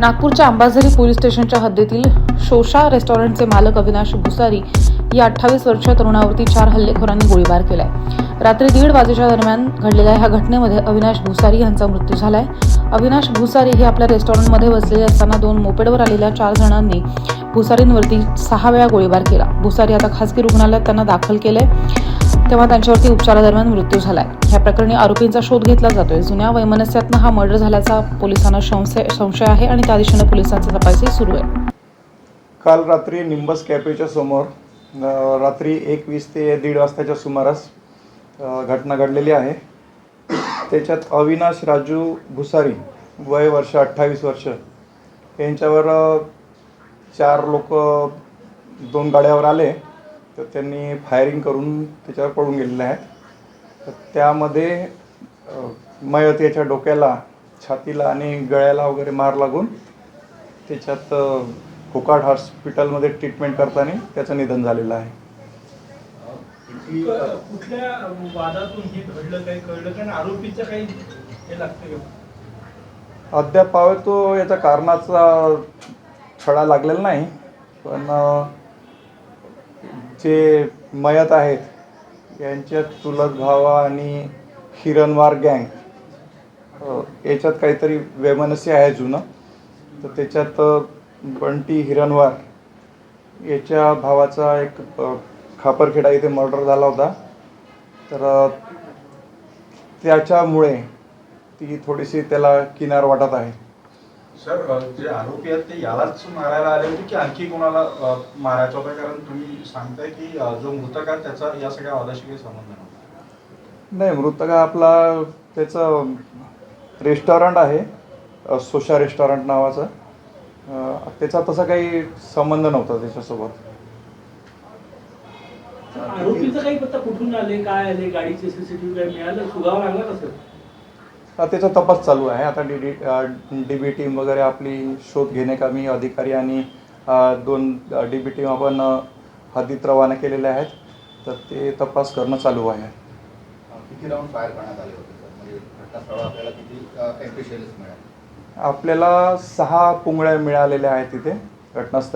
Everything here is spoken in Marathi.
नागपूरच्या अंबाझरी पोलीस स्टेशनच्या हद्दीतील शोषा रेस्टॉरंटचे मालक अविनाश भुसारी या 28 वर्षीय तरुणावरती 4 हल्लेखोरांनी गोळीबार केलाय। रात्री 1:30 वाजेच्या दरम्यान घडलेल्या ह्या घटनेमध्ये अविनाश भुसारी यांचा मृत्यू झालाय। अविनाश भुसारी हे आपल्या रेस्टॉरंटमध्ये बसलेले असताना 2 मोपेडवर आलेल्या 4 जणांनी भुसारींवरती 6 वेळा गोळीबार केला। भुसारी आता खासगी रुग्णालयात त्यांना दाखल केलंय, तेव्हा त्यांच्यावरती उपचारादरम्यान मृत्यू झालाय। या प्रकरणी आरोपींचा शोध घेतला जातोय। जुन्या वैमनस्यातनं हा मर्डर झाल्याचा पोलिसांना संशय आहे आणि त्या दिशेने पोलिसांचा तपासही सुरू आहे। काल रात्री निंबस कॅफेच्या समोर रात्री 1:20 ते 1:30 वाजताच्या सुमारास घटना घडलेली आहे। त्याच्यात अविनाश राजू भुसारी वय 28 वर्ष यांच्यावर 4 लोक 2 गाड्यावर आले, तर त्यांनी फायरिंग करून त्याच्यावर पळून गेलेले आहेत। त्यामध्ये मयत याच्या डोक्याला, छातीला आणि गळ्याला वगैरे मार लागून त्याच्यात कोकाट हॉस्पिटलमध्ये ट्रीटमेंट करताना त्याचं निधन झालेलं आहे। कुठल्या वादातून हे घडलं, काही कळलं का? आरोपीचं काही हे लागतं का? अद्याप तो याच्या कारणाचा छडा लागलेला नाही, पण जे मयत आहेत यांच्या चुलत भावा आणि हिरणवार गँग याच्यात काहीतरी वैमनस्य आहे जुनं। तर त्याच्यात बंटी हिरणवार याच्या भावाचा एक खापरखेडा इथे मर्डर झाला होता, तर त्याच्यामुळे ती थोडीशी त्याला किनार वाटत आहे। सर, जे आरोपी आहेत ते यालाच मारायला आले होते की आणखी कोणाला मारायचं होतं? कारण तुम्ही सांगताय की जो मृतक आहे त्याचा या सगळ्या वादाशी काही संबंध नव्हता। नाही, मृतक आपला त्याचं रेस्टॉरंट आहे, शोषा रेस्टॉरंट नावाचं, त्याचा तसा काही संबंध नव्हता त्याच्यासोबत। आरोपीचं काही पत्ता कुठून आले, काय आले, गाडीचे सीसीटीव्ही काय मिळालं, सुगावं लागला का सर? त्याचा तपास चालू आहे। आता डीबी टीम वगैरे आपली शोध घेण्याकामी अधिकारी आणि 2 डीबी टीम आपण हद्दीत रवाना केलेल्या आहेत, तर ते तपास करणं चालू आहे। किती राऊंड फायर करण्यात आले होते सर? म्हणजे घटनास्थळावर आपल्याला किती एम्प्टी शेल्स मिळाले? आपल्याला 6 पुंगळ्या मिळालेल्या आहेत तिथे घटनास्थळ।